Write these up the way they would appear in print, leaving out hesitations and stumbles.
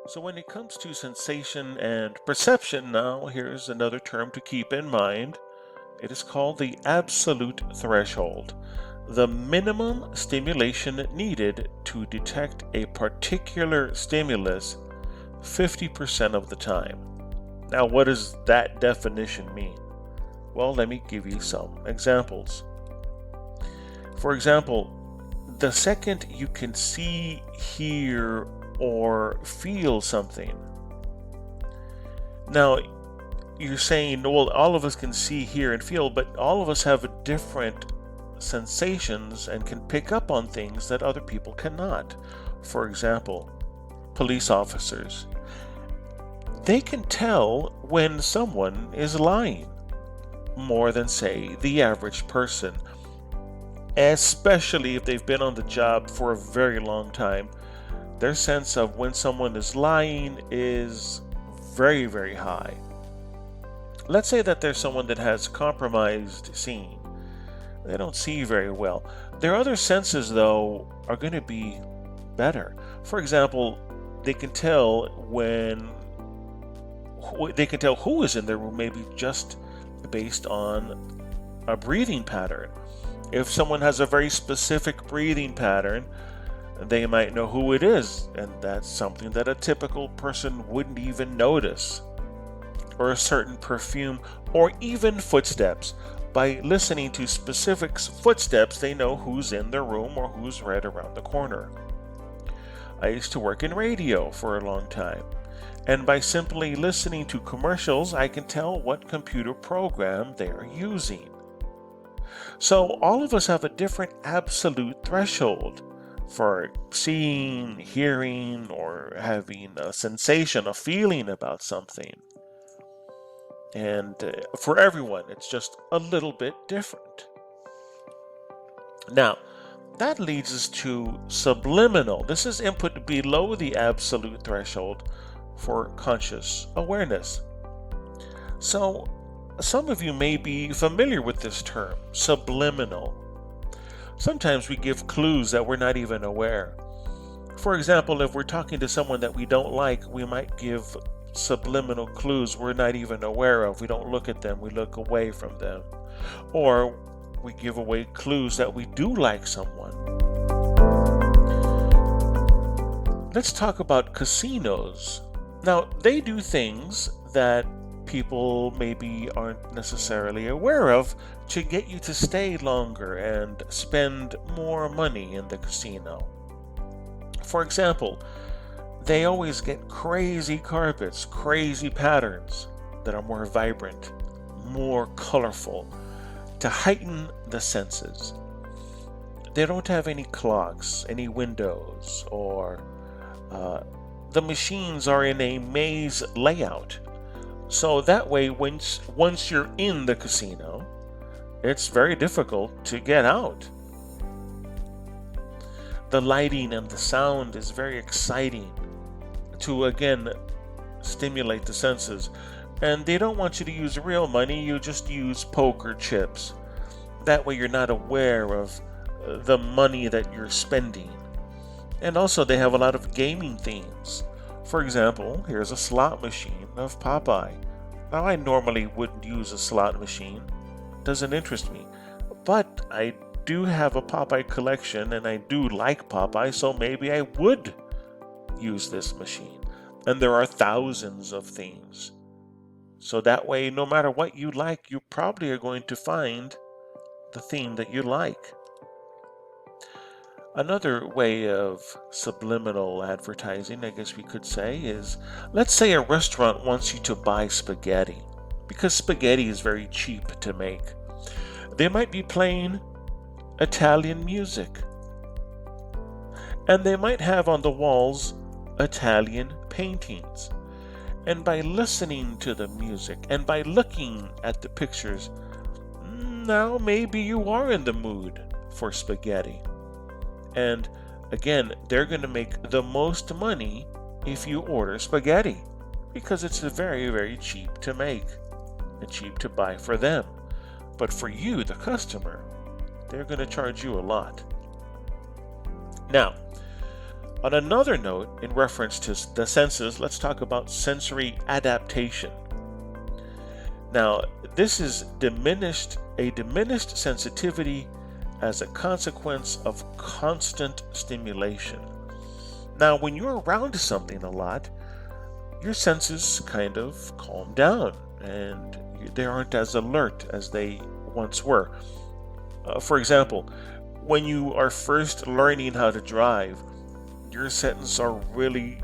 So when it comes to sensation and perception, now here's another term to keep in mind. It is called the absolute threshold, the minimum stimulation needed to detect a particular stimulus 50% of the time. Now, what does that definition mean? Well, let me give you some examples. For example, the second you can see, hear, or feel something. Now, you're saying, well, all of us can see, hear, and feel, but all of us have different sensations and can pick up on things that other people cannot. For example, police officers. They can tell when someone is lying more than, say, the average person, especially if they've been on the job for a very long time. Their sense of when someone is lying is very, very high. Let's say that there's someone that has compromised seeing. They don't see very well. Their other senses, though, are going to be better. For example, they can tell who is in their room, maybe just based on a breathing pattern. If someone has a very specific breathing pattern, they might know who it is, and that's something that a typical person wouldn't even notice. Or a certain perfume, or even footsteps. By listening to specific footsteps, they know who's in their room or who's right around the corner. I used to work in radio for a long time, and by simply listening to commercials, I can tell what computer program they are using. So all of us have a different absolute threshold for seeing, hearing, or having a sensation, a feeling about something. And for everyone, it's just a little bit different. Now, that leads us to subliminal. This is input below the absolute threshold for conscious awareness. So, some of you may be familiar with this term, subliminal. Sometimes we give clues that we're not even aware. For example, if we're talking to someone that we don't like, we might give subliminal clues we're not even aware of. We don't look at them, we look away from them. Or we give away clues that we do like someone. Let's talk about casinos. Now, they do things that people maybe aren't necessarily aware of to get you to stay longer and spend more money in the casino. For example, they always get crazy carpets, crazy patterns that are more vibrant, more colorful, to heighten the senses. They don't have any clocks, any windows, or the machines are in a maze layout. So that way, once you're in the casino, it's very difficult to get out. The lighting and the sound is very exciting to, again, stimulate the senses. And they don't want you to use real money, you just use poker chips. That way you're not aware of the money that you're spending. And also they have a lot of gaming themes. For example, here's a slot machine of Popeye. Now, I normally wouldn't use a slot machine. Doesn't interest me. But I do have a Popeye collection and I do like Popeye, so maybe I would use this machine. And there are thousands of themes. So that way, no matter what you like, you probably are going to find the theme that you like. Another way of subliminal advertising, I guess we could say, is, let's say a restaurant wants you to buy spaghetti, because spaghetti is very cheap to make. They might be playing Italian music, and they might have on the walls Italian paintings. And by listening to the music and by looking at the pictures, now maybe you are in the mood for spaghetti. And again, they're going to make the most money if you order spaghetti, because it's very, very cheap to make and cheap to buy for them. But for you, the customer, they're going to charge you a lot. Now, On another note, in reference to the senses, let's talk about sensory adaptation. Now, this is a diminished sensitivity as a consequence of constant stimulation. Now, when you're around something a lot, your senses kind of calm down and they aren't as alert as they once were. For example, when you are first learning how to drive, your senses are really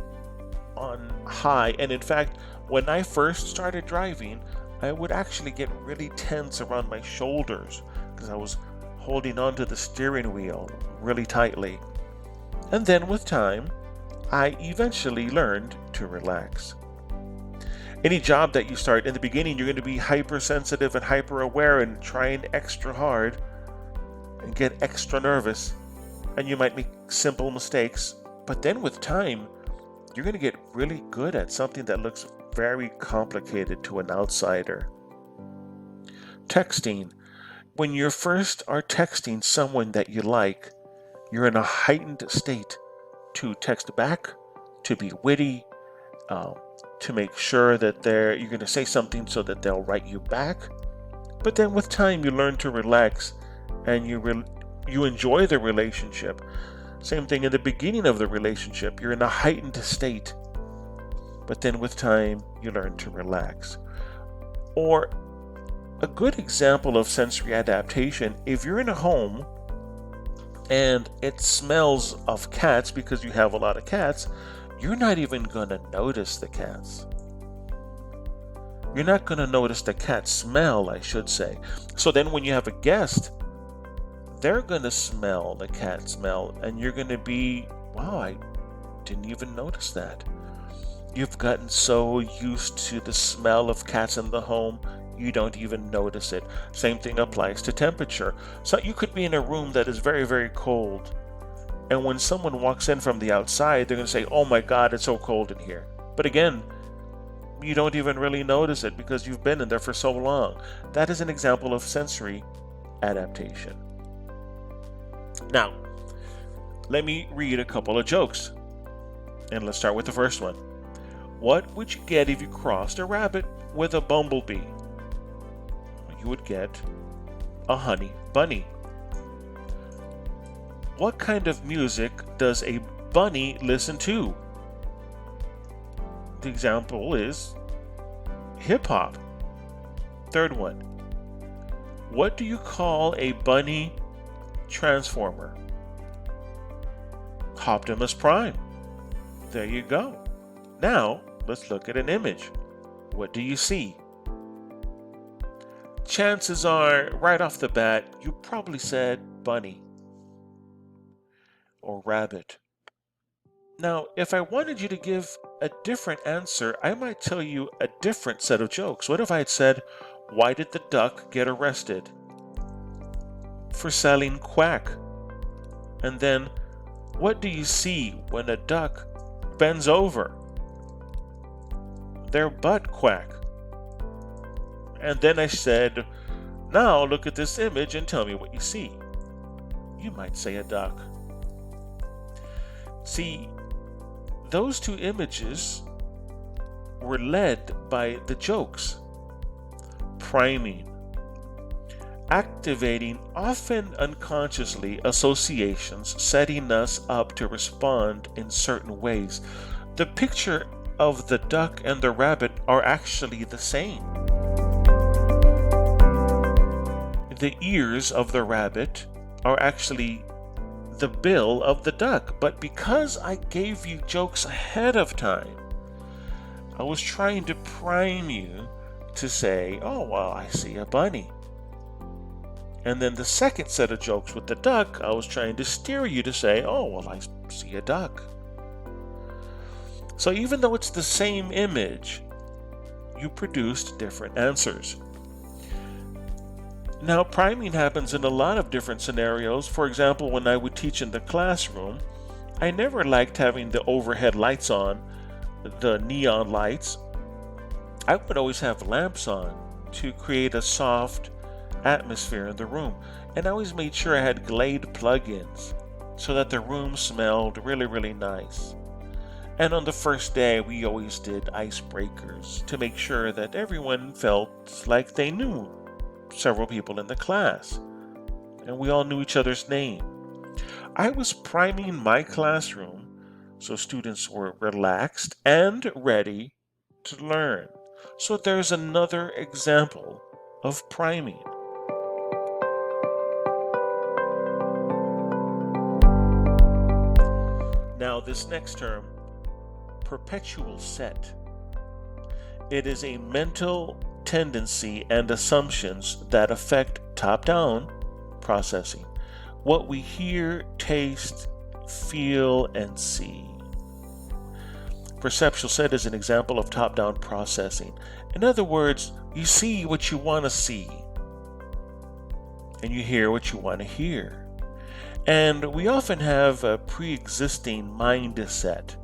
on high. And in fact, when I first started driving, I would actually get really tense around my shoulders because I was holding onto the steering wheel really tightly. And then with time, I eventually learned to relax. Any job that you start, in the beginning, you're going to be hypersensitive and hyper aware and trying extra hard and get extra nervous, and you might make simple mistakes. But then with time, you're going to get really good at something that looks very complicated to an outsider. Texting. When you first are texting someone that you like, you're in a heightened state to text back, to be witty, to make sure that you're going to say something so that they'll write you back. But then with time, you learn to relax and you enjoy the relationship. Same thing in the beginning of the relationship. You're in a heightened state. But then with time, you learn to relax. Or a good example of sensory adaptation, if you're in a home and it smells of cats because you have a lot of cats, you're not even going to notice the cats. You're not going to notice the cat smell, I should say. So then when you have a guest, they're going to smell the cat smell, and you're going to be, wow, I didn't even notice that. You've gotten so used to the smell of cats in the home, you don't even notice it. Same thing applies to temperature. So you could be in a room that is very, very cold, and when someone walks in from the outside, they're going to say, oh my God, it's so cold in here. But again, you don't even really notice it because you've been in there for so long. That is an example of sensory adaptation. Now, let me read a couple of jokes. And let's start with the first one. What would you get if you crossed a rabbit with a bumblebee? You would get a honey bunny. What kind of music does a bunny listen to? The example is hip hop. Third one. What do you call a bunny transformer? Optimus Prime. There you go. Now, let's look at an image. What do you see? Chances are, right off the bat, you probably said bunny or rabbit. Now, if I wanted you to give a different answer, I might tell you a different set of jokes. What if I had said, why did the duck get arrested? For selling quack. And then, what do you see when a duck bends over? Their butt quack. And then I said, now look at this image and tell me what you see. You might say a duck. See, those two images were led by the jokes. Priming. Activating, often unconsciously, associations, setting us up to respond in certain ways. The picture of the duck and the rabbit are actually the same. The ears of the rabbit are actually the bill of the duck, but because I gave you jokes ahead of time, I was trying to prime you to say, oh, well, I see a bunny. And then the second set of jokes with the duck, I was trying to steer you to say, oh, well, I see a duck. So even though it's the same image, you produced different answers. Now, priming happens in a lot of different scenarios. For example, when I would teach in the classroom, I never liked having the overhead lights on, the neon lights. I would always have lamps on to create a soft atmosphere in the room. And I always made sure I had Glade plugins so that the room smelled really, really nice. And on the first day, we always did icebreakers to make sure that everyone felt like they knew several people in the class, and we all knew each other's name. I was priming my classroom so students were relaxed and ready to learn. So there's another example of priming. Now, this next term, perpetual set. It is a mental tendency and assumptions that affect top-down processing, what we hear, taste, feel, and see. Perceptual set is an example of top-down processing. In other words, you see what you want to see, and you hear what you want to hear. And we often have a pre-existing mindset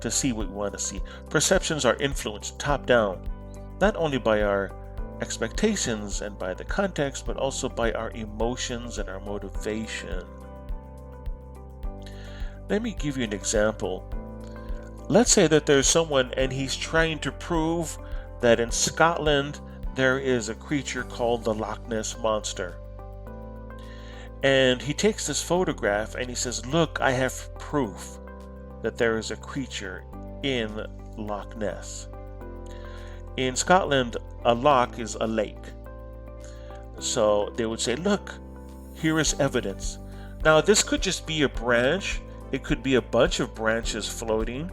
to see what we want to see. Perceptions are influenced top-down, not only by our expectations and by the context, but also by our emotions and our motivation. Let me give you an example. Let's say that there's someone and he's trying to prove that in Scotland there is a creature called the Loch Ness Monster. And he takes this photograph and he says, "Look, I have proof that there is a creature in Loch Ness." In Scotland, a loch is a lake. So they would say, "Look, here is evidence." Now, this could just be a branch. It could be a bunch of branches floating.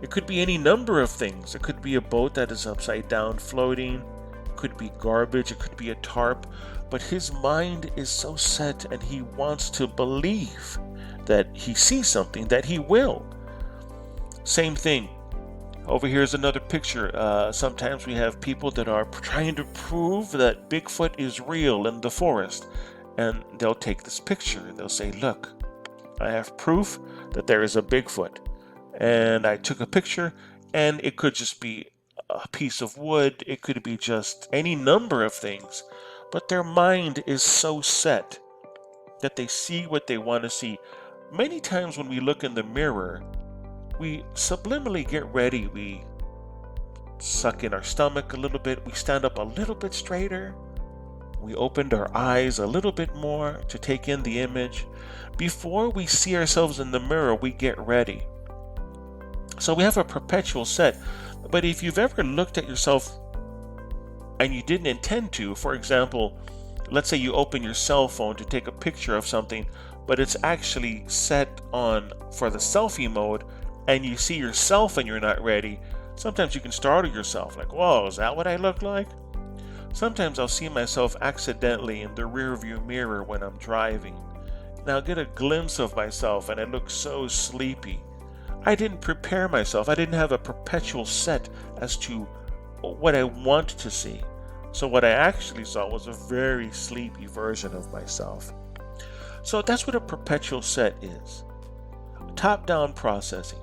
It could be any number of things. It could be a boat that is upside down floating. It could be garbage. It could be a tarp. But his mind is so set and he wants to believe that he sees something, that he will. Same thing. Over here is another picture. Sometimes we have people that are trying to prove that Bigfoot is real in the forest. And they'll take this picture. They'll say, "Look, I have proof that there is a Bigfoot. And I took a picture," and it could just be a piece of wood. It could be just any number of things. But their mind is so set that they see what they want to see. Many times when we look in the mirror, we subliminally get ready. We suck in our stomach a little bit. We stand up a little bit straighter. We opened our eyes a little bit more to take in the image. Before we see ourselves in the mirror, we get ready. So we have a perpetual set. But if you've ever looked at yourself and you didn't intend to, for example, let's say you open your cell phone to take a picture of something, but it's actually set on for the selfie mode, and you see yourself and you're not ready, sometimes you can startle yourself, like, "Whoa, is that what I look like?" Sometimes I'll see myself accidentally in the rearview mirror when I'm driving. Now I'll get a glimpse of myself and I look so sleepy. I didn't prepare myself. I didn't have a perpetual set as to what I want to see. So what I actually saw was a very sleepy version of myself. So that's what a perpetual set is. Top-down processing,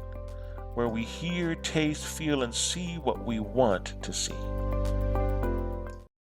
where we hear, taste, feel, and see what we want to see.